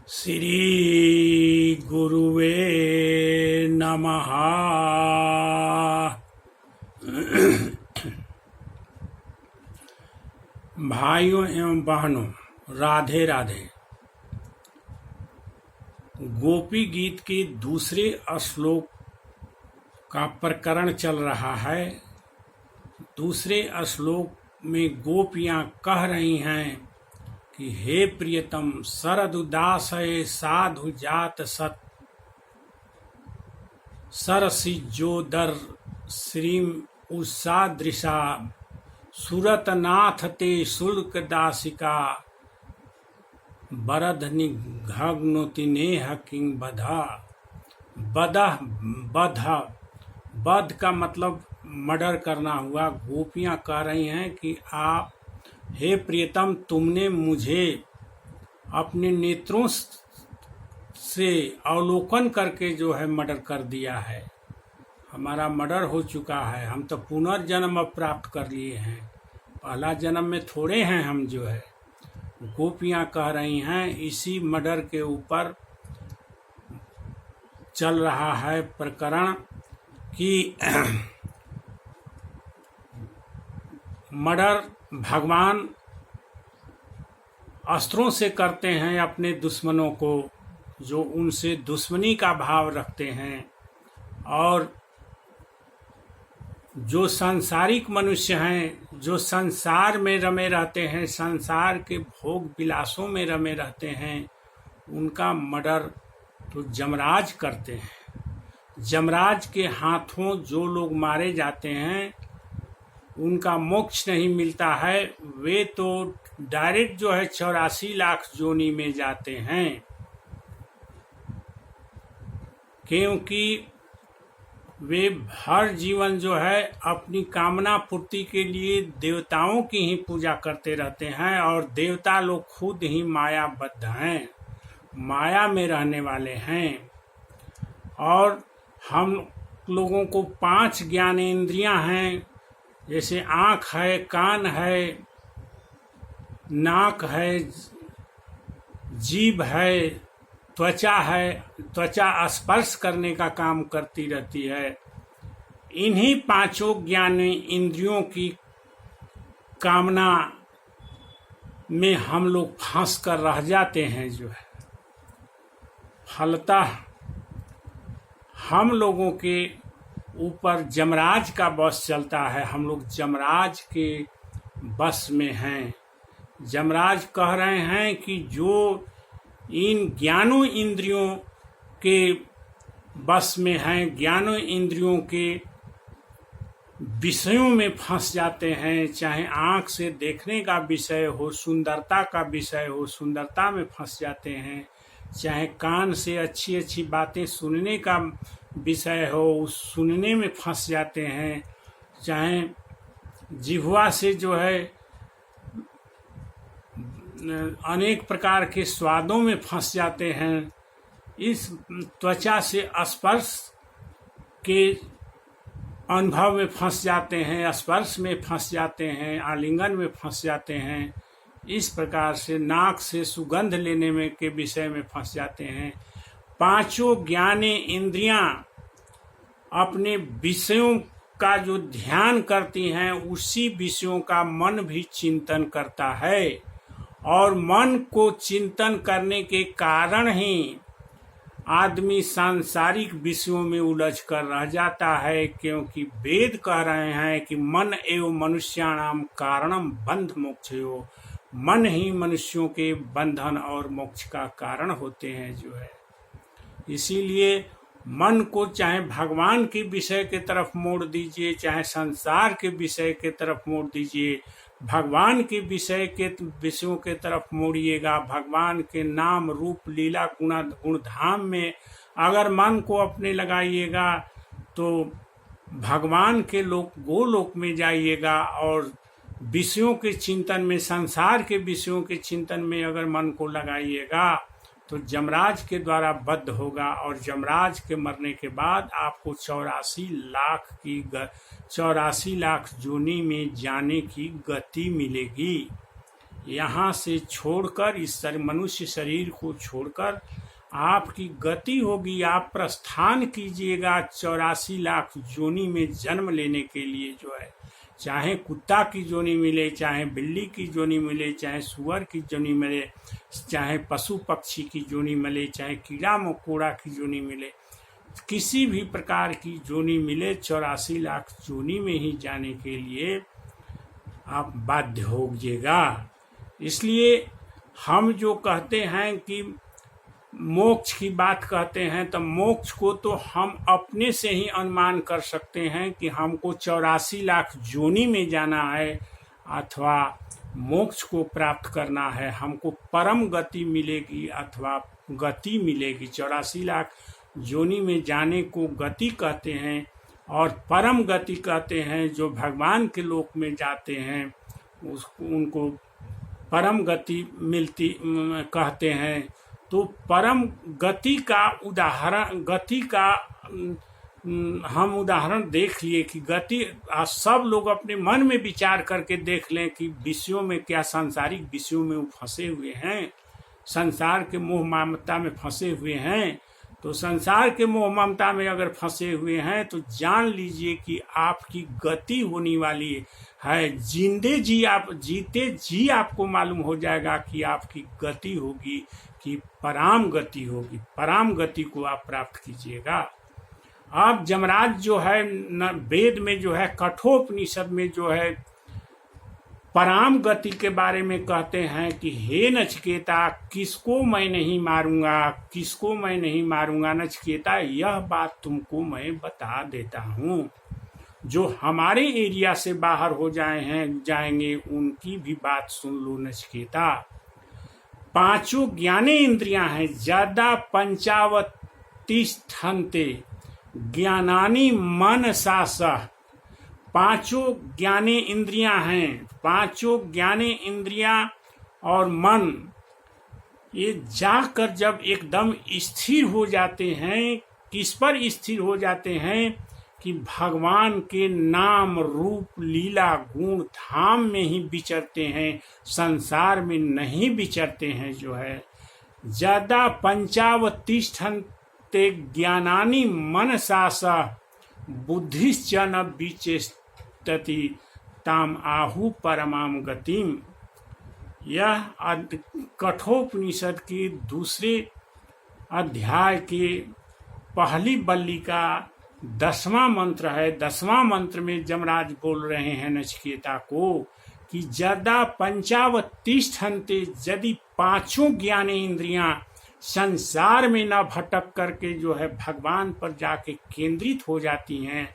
श्री गुरुवे नमः। भाइयों एवं बहनों, राधे राधे। गोपी गीत के दूसरे श्लोक का प्रकरण चल रहा है। दूसरे श्लोक में गोपियां कह रही हैं कि हे प्रियतम शरद उदासय साधु जात सत सरसिजोदर श्रीम उषादृशा सुरतनाथ ते शुल्क दासिका बरद निघग्नोति नेह किंग बधा बदह बधा बध का मतलब मर्डर करना हुआ। गोपियां कह रही हैं कि आप हे प्रियतम, तुमने मुझे अपने नेत्रों से अवलोकन करके जो है मर्डर कर दिया है। हमारा मर्डर हो चुका है। हम तो पुनर्जन्म अब प्राप्त कर लिए हैं, पहला जन्म में थोड़े हैं हम जो है। गोपियां कह रही हैं, इसी मर्डर के ऊपर चल रहा है प्रकरण कि मर्डर भगवान अस्त्रों से करते हैं अपने दुश्मनों को, जो उनसे दुश्मनी का भाव रखते हैं। और जो सांसारिक मनुष्य हैं, जो संसार में रमे रहते हैं, संसार के भोग विलासों में रमे रहते हैं, उनका मर्डर तो जमराज करते हैं। जमराज के हाथों जो लोग मारे जाते हैं उनका मोक्ष नहीं मिलता है। वे तो डायरेक्ट जो है 84 लाख जोनी में जाते हैं, क्योंकि वे हर जीवन जो है अपनी कामना पूर्ति के लिए देवताओं की ही पूजा करते रहते हैं। और देवता लोग खुद ही मायाबद्ध हैं, माया में रहने वाले हैं। और हम लोगों को 5 ज्ञानेंद्रियां हैं, जैसे आँख है, कान है, नाक है, जीभ है, त्वचा है। त्वचा स्पर्श करने का काम करती रहती है। इन्हीं 5 ज्ञान इंद्रियों की कामना में हम लोग फंस कर रह जाते हैं जो है। फलतः हम लोगों के ऊपर जमराज का बस चलता है। हम लोग जमराज के बस में हैं। जमराज कह रहे हैं कि जो इन ज्ञानों इंद्रियों के बस में हैं, ज्ञानों इंद्रियों के विषयों में फंस जाते हैं, चाहे आँख से देखने का विषय हो, सुंदरता का विषय हो, सुंदरता में फंस जाते हैं, चाहे कान से अच्छी अच्छी बातें सुनने का विषय हो, उस सुनने में फंस जाते हैं, चाहे जिह्वा से जो है अनेक प्रकार के स्वादों में फंस जाते हैं, इस त्वचा से स्पर्श के अनुभव में फंस जाते हैं, स्पर्श में फंस जाते हैं, आलिंगन में फंस जाते हैं। इस प्रकार से नाक से सुगंध लेने में के विषय में फंस जाते हैं। 5 ज्ञाने इंद्रियां अपने विषयों का जो ध्यान करती हैं, उसी विषयों का मन भी चिंतन करता है। और मन को चिंतन करने के कारण ही आदमी सांसारिक विषयों में उलझ कर रह जाता है, क्योंकि वेद कह रहे हैं कि मन एवं मनुष्याणाम कारणम बंध मोक्षयो। मन ही मनुष्यों के बंधन और मोक्ष का कारण होते हैं जो है। इसीलिए मन को चाहे भगवान के विषय के तरफ मोड़ दीजिए, चाहे संसार के विषय के तरफ मोड़ दीजिए। भगवान के विषय के विषयों के तरफ मोड़िएगा। भगवान के नाम रूप लीला गुणधाम में अगर मन को अपने लगाइएगा तो भगवान के गोलोक में जाइएगा। और विषयों के चिंतन में, संसार के विषयों के चिंतन में अगर मन को लगाइएगा तो जमराज के द्वारा बद्ध होगा। और जमराज के मरने के बाद आपको 84 लाख जोनी में जाने की गति मिलेगी। यहाँ से छोड़कर, इस मनुष्य शरीर को छोड़कर आपकी गति होगी, आप प्रस्थान कीजिएगा 84 लाख योनि में जन्म लेने के लिए जो है। चाहे कुत्ता की योनि मिले, चाहे बिल्ली की योनि मिले, चाहे सुअर की योनि मिले, चाहे पशु पक्षी की योनि मिले, चाहे कीड़ा मकोड़ा की योनि मिले, किसी भी प्रकार की योनि मिले, 84 लाख योनि में ही जाने के लिए आप बाध्य होइएगा। इसलिए हम जो कहते हैं कि मोक्ष की बात कहते हैं, तो मोक्ष को तो हम अपने से ही अनुमान कर सकते हैं कि हमको 84 लाख योनि में जाना है अथवा मोक्ष को प्राप्त करना है, हमको परम गति मिलेगी अथवा गति मिलेगी। 84 लाख योनि में जाने को गति कहते हैं और परम गति कहते हैं। जो भगवान के लोक में जाते हैं उनको परम गति मिलती कहते हैं। तो परम गति का हम उदाहरण देख लिए कि गति, सब लोग अपने मन में विचार करके देख लें कि विषयों में, क्या सांसारिक विषयों में वो फंसे हुए हैं, संसार के मोह ममता में फंसे हुए हैं। तो संसार के मोह ममता में अगर फंसे हुए हैं तो जान लीजिए कि आपकी गति होने वाली है। जीते जी आपको मालूम हो जाएगा कि आपकी गति होगी कि पराम गति होगी। पराम गति को आप प्राप्त कीजिएगा। अब जमराज जो है वेद में जो है, कठोपनिषद में जो है पराम गति के बारे में कहते हैं कि हे नचिकेता, किसको मैं नहीं मारूंगा, किसको मैं नहीं मारूंगा नचिकेता, यह बात तुमको मैं बता देता हूँ। जो हमारे एरिया से बाहर हो जाएंगे उनकी भी बात सुन लो नचिकेता। पांचों ज्ञानेन्द्रियां हैं, ज्यादा पंचावतिष्ठन्ते ज्ञानानि मनसा। पांचों ज्ञाने इंद्रियां हैं, पांचों ज्ञाने इंद्रियां और मन, ये जाकर जब एकदम स्थिर हो जाते हैं, किस पर स्थिर हो जाते हैं कि भगवान के नाम रूप लीला गुण धाम में ही विचरते हैं, संसार में नहीं विचरते हैं। जो है ज्यादा पंचावतिष्ठन्ते ज्ञानानि मनसा बुद्धिश्च न विचेष्टति ताम आहु परमाम गतिम। यह कठोपनिषद के दूसरे अध्याय के पहली बल्ली का 10वां मंत्र है। 10वां मंत्र में जमराज बोल रहे हैं नचिकेता को कि ज्यादा पंचावतिष्ठन्ते, यदि पांचों ज्ञानेन्द्रियां संसार में न भटक करके जो है भगवान पर जाके केंद्रित हो जाती हैं,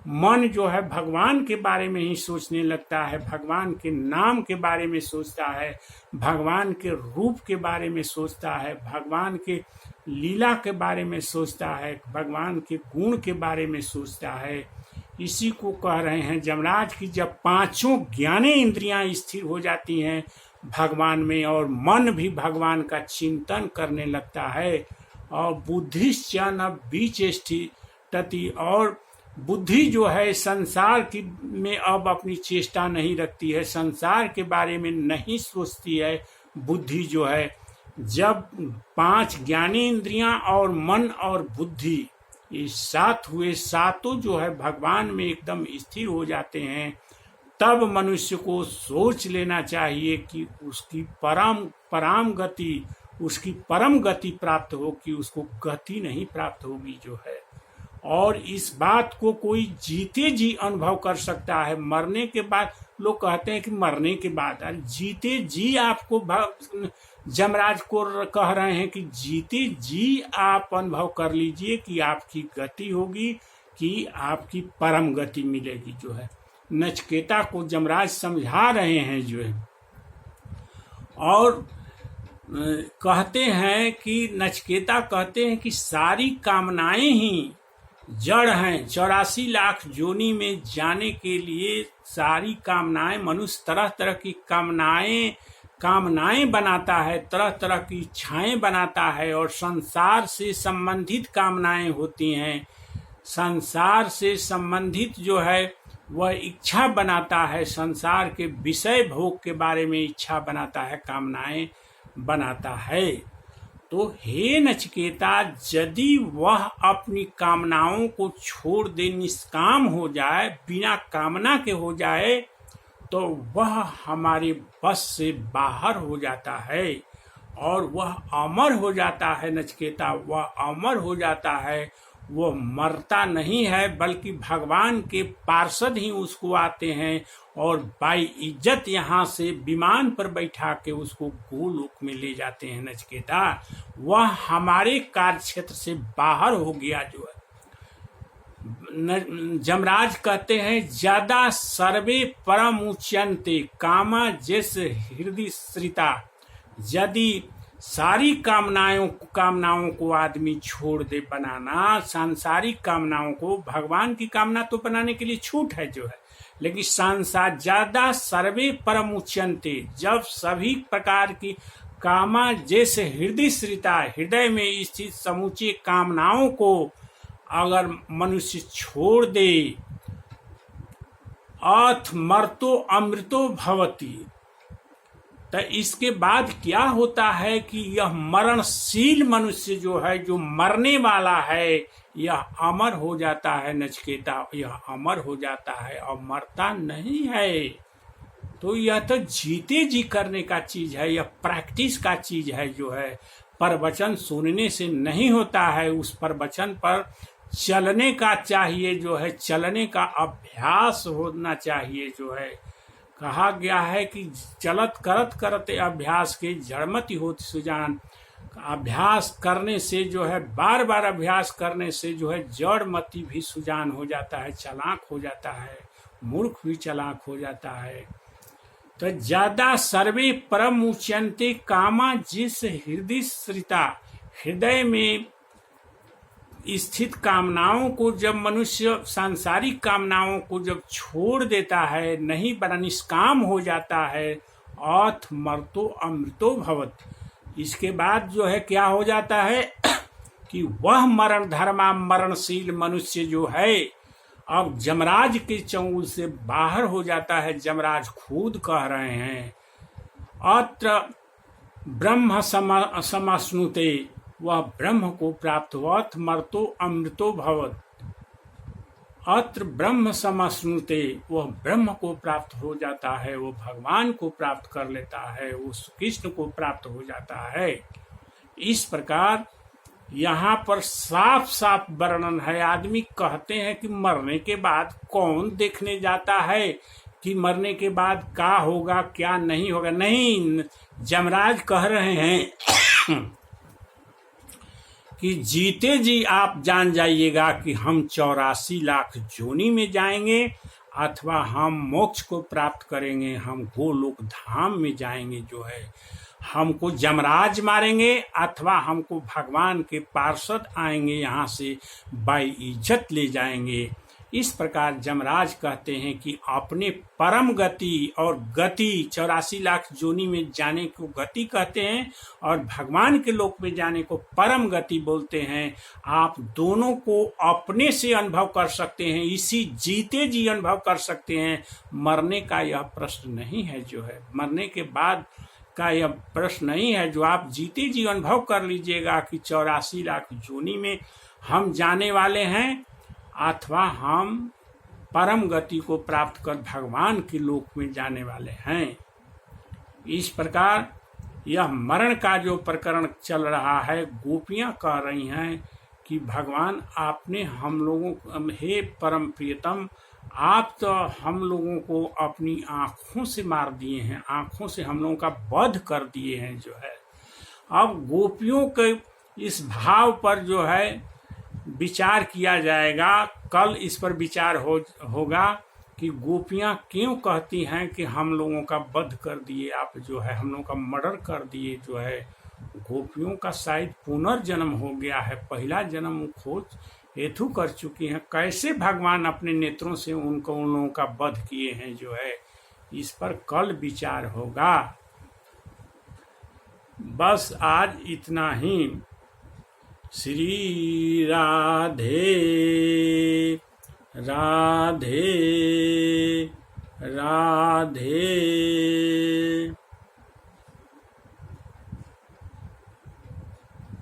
मन जो है भगवान के बारे में ही सोचने लगता है, भगवान के नाम के बारे में सोचता है, भगवान के रूप के बारे में सोचता है, भगवान के लीला के बारे में सोचता है, भगवान के गुण के बारे में सोचता है। इसी को कह रहे हैं जमराज की जब पांचों ज्ञाने इंद्रियां स्थिर हो जाती हैं भगवान में और मन भी भगवान का चिंतन करने लगता है और बुद्धिश्च न विचेष्टति, और बुद्धि जो है संसार की में अब अपनी चेष्टा नहीं रखती है, संसार के बारे में नहीं सोचती है। बुद्धि जो है जब 5 ज्ञानेंद्रियां और मन और बुद्धि ये साथ हुए, सातों जो है भगवान में एकदम स्थिर हो जाते हैं, तब मनुष्य को सोच लेना चाहिए कि उसकी परम गति, उसकी परम गति प्राप्त हो, कि उसको गति नहीं प्राप्त होगी जो है। और इस बात को कोई जीते जी अनुभव कर सकता है। मरने के बाद लोग कहते हैं कि मरने के बाद, अरे जीते जी आपको जमराज को कह रहे हैं कि जीते जी आप अनुभव कर लीजिए कि आपकी गति होगी, कि आपकी परम गति मिलेगी जो है। नचिकेता को जमराज समझा रहे हैं जो है। और कहते हैं कि नचिकेता कहते हैं कि सारी कामनाएं ही जड़ हैं। 84 लाख योनि में जाने के लिए सारी कामनाएं, मनुष्य तरह तरह की कामनाएं बनाता है, तरह तरह की इच्छाएं बनाता है, और संसार से संबंधित कामनाएं होती हैं। संसार से संबंधित जो है वह इच्छा बनाता है, संसार के विषय भोग के बारे में इच्छा बनाता है, कामनाएं बनाता है। तो हे नचिकेता, यदि वह अपनी कामनाओं को छोड़ दे, निष्काम हो जाए, बिना कामना के हो जाए, तो वह हमारे बस से बाहर हो जाता है और वह अमर हो जाता है। नचिकेता, वह अमर हो जाता है, वो मरता नहीं है, बल्कि भगवान के पार्षद ही उसको आते हैं और बाई इज्जत यहाँ से विमान पर बैठा के उसको गोलोक में ले जाते हैं। नचिकेता, वह हमारे कार्य क्षेत्र से बाहर हो गया जो है। जमराज कहते हैं, ज्यादा सर्वे परम उच्यन्ते कामा जैसे हृदय श्रिता। यदि सारी कामनाओं को आदमी छोड़ दे बनाना, सांसारिक कामनाओं को, भगवान की कामना तो बनाने के लिए छूट है जो है, लेकिन सांसार ज्यादा सर्वे परम उच्यन्ते, जब सभी प्रकार की कामा जैसे हृदय श्रिता, हृदय में स्थित समूचे कामनाओं को अगर मनुष्य छोड़ दे, अथ मर्तो अमृतो भवति, तो इसके बाद क्या होता है कि यह मरणशील मनुष्य जो है, जो मरने वाला है, यह अमर हो जाता है। नचिकेता, यह अमर हो जाता है और मरता नहीं है। तो यह तो जीते जी करने का चीज है, यह प्रैक्टिस का चीज है जो है। प्रवचन सुनने से नहीं होता है, उस प्रवचन पर चलने का चाहिए जो है, चलने का अभ्यास होना चाहिए जो है। कहा गया है कि चलत करत करते अभ्यास के जड़मति होती सुजान। अभ्यास करने से जो है, बार बार अभ्यास करने से जो है, जड़मति भी सुजान हो जाता है, चालाक हो जाता है, मूर्ख भी चालाक हो जाता है। तो ज्यादा सर्वे परम उच्यन्ते कामा, जिस हृदय श्रिता, हृदय में स्थित कामनाओं को जब मनुष्य, सांसारिक कामनाओं को जब छोड़ देता है, नहीं बना, निष्काम हो जाता है, अथ मर्तो अमृतो भवत, इसके बाद जो है क्या हो जाता है कि वह मरण धर्मा मरणशील मनुष्य जो है, अब जमराज के चंगुल से बाहर हो जाता है। जमराज खुद कह रहे हैं, अत्र ब्रह्म समश्नुते, वह ब्रह्म को प्राप्त हुआ, मर्तो अमृतो भवत, अत्र ब्रह्म समश्नुते, वह ब्रह्म को प्राप्त हो जाता है, वो भगवान को प्राप्त कर लेता है, वो कृष्ण को प्राप्त हो जाता है। इस प्रकार यहाँ पर साफ साफ वर्णन है। आदमी कहते हैं कि मरने के बाद कौन देखने जाता है कि मरने के बाद क्या होगा क्या नहीं होगा। नहीं, जमराज कह रहे हैं कि जीते जी आप जान जाइएगा कि हम 84 लाख जोनी में जाएंगे, अथवा हम मोक्ष को प्राप्त करेंगे, हम गोलोक धाम में जाएंगे जो है, हमको जमराज मारेंगे अथवा हमको भगवान के पार्षद आएंगे यहाँ से बाई इज्जत ले जाएंगे। इस प्रकार जमराज कहते हैं कि अपने परम गति और गति 84 लाख जोनी में जाने को गति कहते हैं और भगवान के लोक में जाने को परम गति बोलते हैं। आप दोनों को अपने से अनुभव कर सकते हैं, इसी जीते जी अनुभव कर सकते हैं। मरने का यह प्रश्न नहीं है जो है, मरने के बाद का यह प्रश्न नहीं है, जो आप जीते जी अनुभव कर लीजिएगा कि 84 लाख जोनी में हम जाने वाले हैं अथवा हम परम गति को प्राप्त कर भगवान के लोक में जाने वाले हैं। इस प्रकार यह मरण का जो प्रकरण चल रहा है, गोपियां कह रही हैं कि भगवान आपने हम लोगों, हे परम प्रियतम, आप तो हम लोगों को अपनी आंखों से मार दिए हैं, आंखों से हम लोगों का वध कर दिए हैं जो है। अब गोपियों के इस भाव पर जो है विचार किया जाएगा, कल इस पर विचार होगा कि गोपियां क्यों कहती हैं कि हम लोगों का वध कर दिए आप जो है, हम लोगों का मर्डर कर दिए जो है। गोपियों का शायद पुनर्जन्म हो गया है, पहला जन्म खोज हेतु कर चुकी हैं, कैसे भगवान अपने नेत्रों से उन लोगों का वध किए हैं जो है, इस पर कल विचार होगा। बस आज इतना ही। श्री राधे राधे राधे।